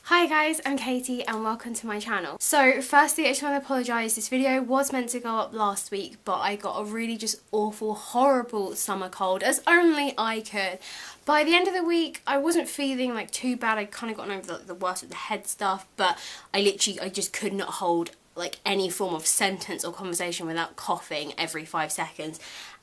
Hi guys, I'm Katie and welcome to my channel. So firstly, I just want to apologise, this video was meant to go up last week, but I got a really just awful, horrible summer cold, as only I could. By the end of the week, I wasn't feeling like too bad. I'd kind of gotten over the worst of the head stuff, but I just could not hold like any form of sentence or conversation without coughing every 5 seconds.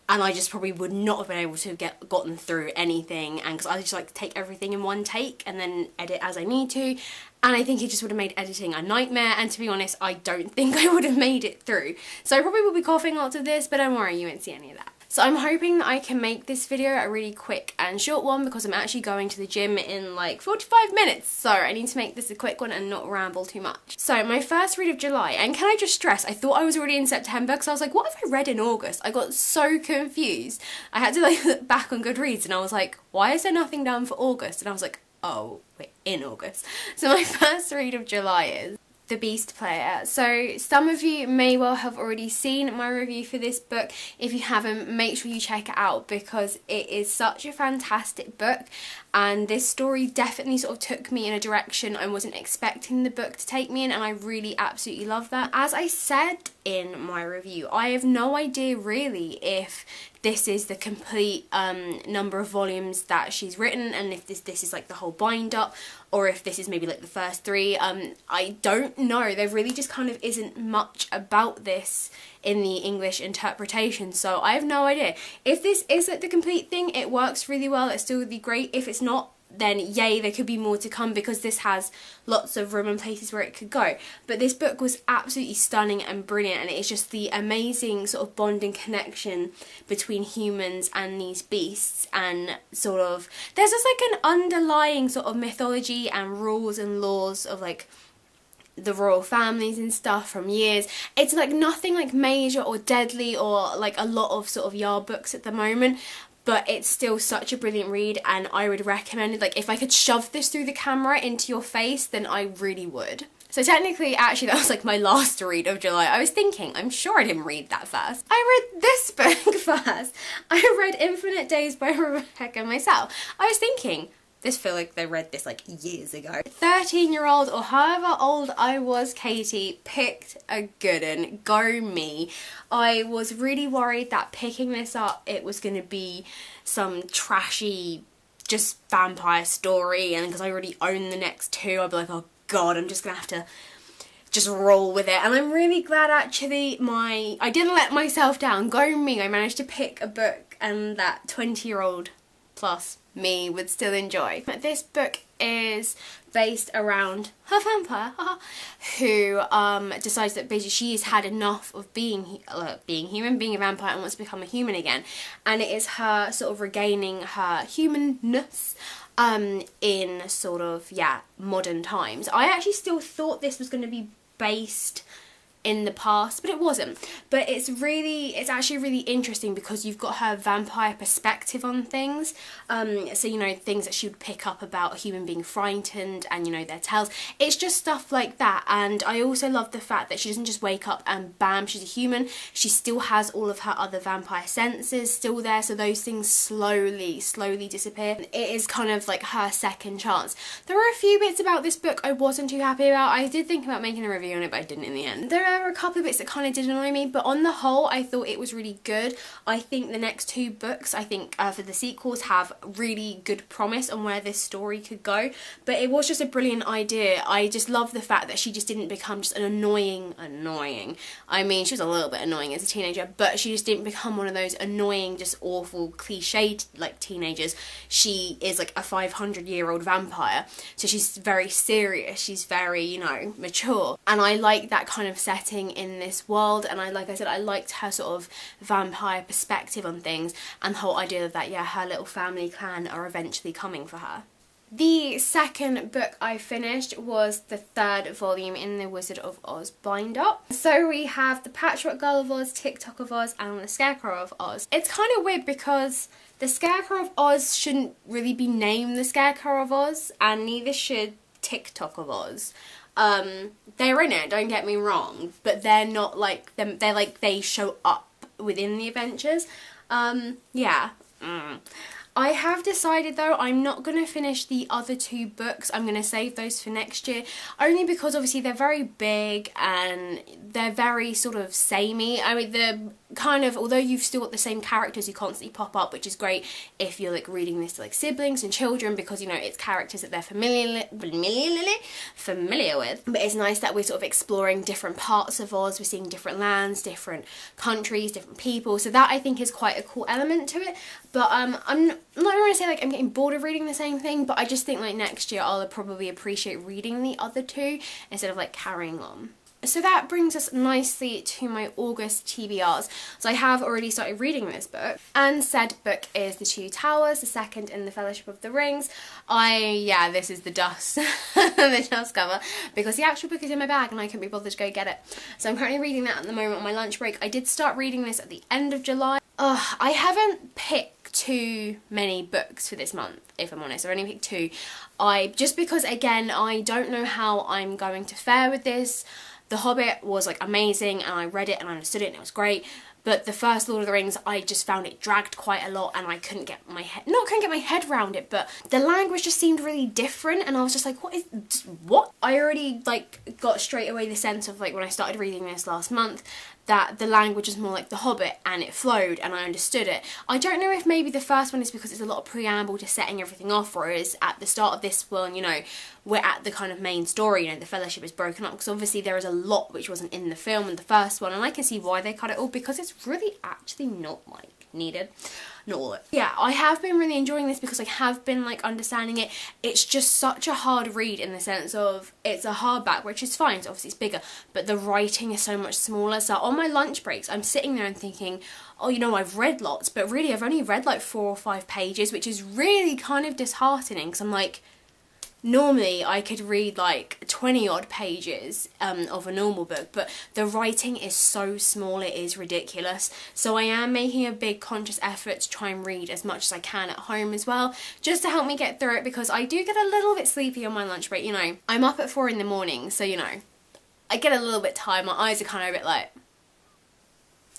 And I just probably would not have been able to have gotten through anything, and because I just like to take everything in one take and then edit as I need to, and I think it just would have made editing a nightmare, and to be honest, I don't think I would have made it through. So I probably will be coughing lots of this, but don't worry, you won't see any of that. So I'm hoping that I can make this video a really quick and short one because I'm actually going to the gym in like 45 minutes. So I need to make this a quick one and not ramble too much. So my first read of July, and can I just stress, I thought I was already in September because I was like, what have I read in August? I got so confused. I had to like look back on Goodreads and I was like, why is there nothing down for August? And I was like, oh, we're in August. So my first read of July is The Beast Player. So some of you may well have already seen my review for this book. If you haven't, make sure you check it out because it is such a fantastic book, and this story definitely sort of took me in a direction I wasn't expecting the book to take me in, and I really absolutely love that. As I said in my review, I have no idea really if this is the complete number of volumes that she's written, and if this is like the whole bind up, or if this is maybe like the first 3. I don't know. There really just kind of isn't much about this in the English interpretation, so I have no idea. If this is like the complete thing, it works really well, it's still really great. If it's not, then yay, there could be more to come because this has lots of room and places where it could go. But this book was absolutely stunning and brilliant, and it's just the amazing sort of bonding connection between humans and these beasts, and sort of there's just like an underlying sort of mythology and rules and laws of like the royal families and stuff from years. It's like nothing like major or deadly or like a lot of sort of yard books at the moment, but it's still such a brilliant read, and I would recommend it. Like if I could shove this through the camera into your face, then I really would. So technically, actually, that was like my last read of July. I was thinking, I'm sure I didn't read that first. I read this book first. I read Infinite Days by Rebecca myself. I was thinking, this feel like they read this like years ago. 13-year-old or however old I was, Katie picked a good one. Go me. I was really worried that picking this up, it was going to be some trashy just vampire story, and because I already own the next 2, I'd be like, oh god, I'm just going to have to just roll with it. And I'm really glad actually I didn't let myself down. Go me. I managed to pick a book and that 20-year-old plus me would still enjoy. This book is based around her vampire who decides that basically she has had enough of being human, being a vampire, and wants to become a human again. And it is her sort of regaining her humanness in sort of, yeah, modern times. I actually still thought this was going to be based in the past, but it wasn't. But it's actually really interesting because you've got her vampire perspective on things. So, you know, things that she would pick up about a human being frightened and, you know, their tales. It's just stuff like that. And I also love the fact that she doesn't just wake up and bam, she's a human. She still has all of her other vampire senses still there, so those things slowly disappear. It is kind of like her second chance. There were a few bits about this book I wasn't too happy about. I did think about making a review on it, but I didn't in the end. There were a couple of bits that kind of did annoy me, but on the whole I thought it was really good. I think the next 2 books, I think for the sequels, have really good promise on where this story could go, but it was just a brilliant idea. I just love the fact that she just didn't become just an annoying, I mean, she was a little bit annoying as a teenager, but she just didn't become one of those annoying, just awful, cliched like teenagers. She is like a 500-year-old vampire, so she's very serious, she's very, you know, mature, and I like that kind of setting in this world. And like I said, I liked her sort of vampire perspective on things, and the whole idea that, yeah, her little family clan are eventually coming for her. The second book I finished was the 3rd volume in the Wizard of Oz bind-up. So we have The Patchwork Girl of Oz, TikTok of Oz, and The Scarecrow of Oz. It's kind of weird because The Scarecrow of Oz shouldn't really be named The Scarecrow of Oz, and neither should TikTok of Oz. They're in it, don't get me wrong, but they're not like them. They're like, they show up within the adventures. Yeah. I have decided though I'm not going to finish the other 2 books. I'm going to save those for next year, only because obviously they're very big and they're very sort of samey. I mean, they're kind of, although you've still got the same characters who constantly pop up, which is great if you're like reading this to like siblings and children, because you know it's characters that they're familiar with. But it's nice that we're sort of exploring different parts of Oz. We're seeing different lands, different countries, different people, so that I think is quite a cool element to it. But I'm not going to say like I'm getting bored of reading the same thing, but I just think like next year I'll probably appreciate reading the other 2 instead of like carrying on. So that brings us nicely to my August TBRs. So I have already started reading this book, and said book is The Two Towers, the second in the Fellowship of the Rings. Yeah, this is the dust, the dust cover, because the actual book is in my bag and I couldn't be bothered to go get it. So I'm currently reading that at the moment on my lunch break. I did start reading this at the end of July. I haven't picked too many books for this month, if I'm honest. I've only picked 2. Just because, again, I don't know how I'm going to fare with this. The Hobbit was like amazing and I read it and I understood it and it was great, but the first Lord of the Rings, I just found it dragged quite a lot and I couldn't get my head around it, but the language just seemed really different and I was just like, what? I already like got straight away the sense of like when I started reading this last month that the language is more like The Hobbit and it flowed and I understood it. I don't know if maybe the first one is because it's a lot of preamble to setting everything off, whereas at the start of this one, you know, we're at the kind of main story, you know, the Fellowship is broken up, because obviously there is a lot which wasn't in the film in the first one, and I can see why they cut it all, because it's really actually not like needed. Not all of it. Yeah, I have been really enjoying this because I have been like understanding it. It's just such a hard read in the sense of it's a hardback, which is fine, so obviously it's bigger, but the writing is so much smaller. So on my lunch breaks, I'm sitting there and thinking, oh, you know, I've read lots, but really I've only read like 4 or 5 pages, which is really kind of disheartening, because I'm like, normally I could read like 20 odd pages of a normal book, but the writing is so small, it is ridiculous. So I am making a big conscious effort to try and read as much as I can at home as well, just to help me get through it, because I do get a little bit sleepy on my lunch break. You know, I'm up at 4 in the morning, so you know, I get a little bit tired, my eyes are kind of a bit like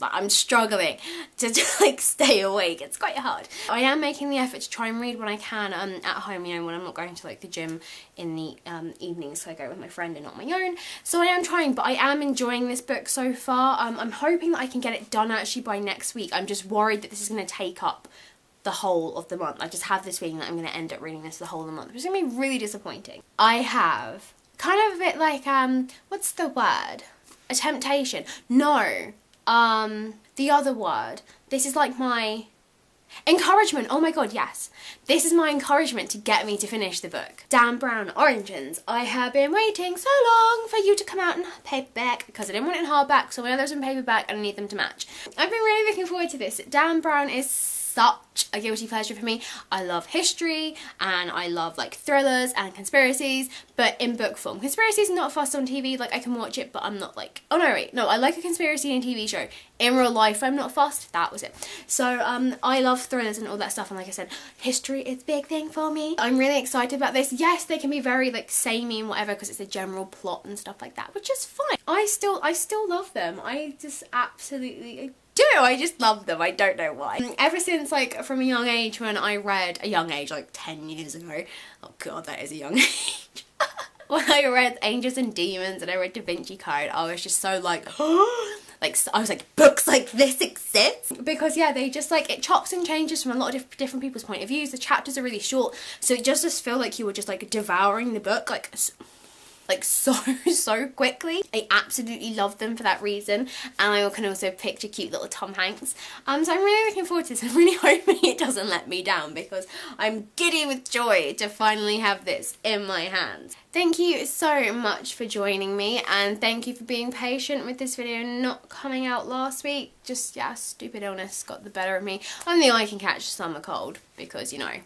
I'm struggling to like stay awake. It's quite hard. I am making the effort to try and read when I can at home, you know, when I'm not going to like the gym in the evenings, so I go with my friend and not my own. So I am trying, but I am enjoying this book so far. I'm hoping that I can get it done actually by next week. I'm just worried that this is going to take up the whole of the month. I just have this feeling that I'm going to end up reading this the whole of the month, which is going to be really disappointing. I have kind of a bit like, what's the word? A temptation. No. The other word. This is like my encouragement. Oh my god, yes. This is my encouragement to get me to finish the book. Dan Brown, Origins. I have been waiting so long for you to come out in paperback, because I didn't want it in hardback, so when I those in paperback, I need them to match. I've been really looking forward to this. Dan Brown is such a guilty pleasure for me. I love history and I love like thrillers and conspiracies, but in book form. Conspiracies are not fussed on TV, like I can watch it, but I'm not like, oh no wait, no, I like a conspiracy in a TV show. In real life I'm not fussed, that was it. So I love thrillers and all that stuff, and like I said, history is a big thing for me. I'm really excited about this. Yes, they can be very like samey and whatever because it's a general plot and stuff like that, which is fine. I still love them. I just absolutely I just love them. I don't know why. Ever since like from a young age, when I read, a young age, like 10 years ago, oh god, that is a young age. When I read Angels and Demons and I read Da Vinci Code, I was just so like, like, I was like, books like this exist? Because yeah, they just like, it chops and changes from a lot of different people's point of views. The chapters are really short, so it just feel like you were just like devouring the book like so quickly. I absolutely love them for that reason, and I can also picture cute little Tom Hanks. So I'm really looking forward to this. I'm really hoping it doesn't let me down, because I'm giddy with joy to finally have this in my hands. Thank you so much for joining me, and thank you for being patient with this video not coming out last week. Just, yeah, stupid illness got the better of me. Only I can catch a summer cold, because, you know,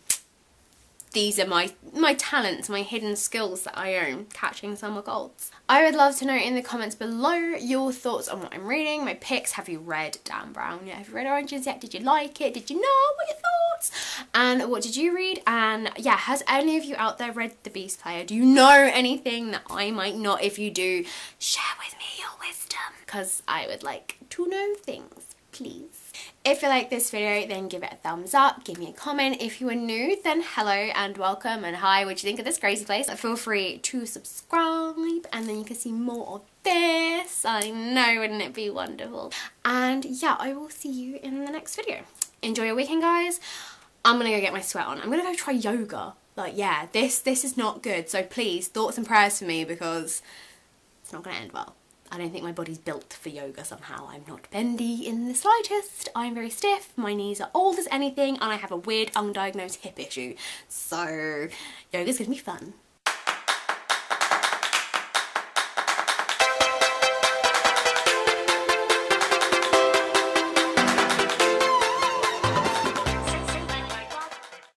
these are my talents, my hidden skills that I own, catching summer colds. I would love to know in the comments below your thoughts on what I'm reading, my picks. Have you read Dan Brown yet? Have you read Origins yet? Did you like it? Did you know? What are your thoughts? And what did you read? And yeah, has any of you out there read The Beast Player? Do you know anything that I might not? If you do, share with me your wisdom, because I would like to know things, please. If you like this video, then give it a thumbs up, give me a comment. If you are new, then hello and welcome and hi, what do you think of this crazy place? Feel free to subscribe and then you can see more of this. I know, wouldn't it be wonderful? And yeah, I will see you in the next video. Enjoy your weekend, guys. I'm gonna go get my sweat on. I'm gonna go try yoga. Like, yeah, this is not good. So please, thoughts and prayers for me because it's not gonna end well. I don't think my body's built for yoga somehow. I'm not bendy in the slightest. I'm very stiff, my knees are old as anything, and I have a weird undiagnosed hip issue. So yoga's gonna be fun.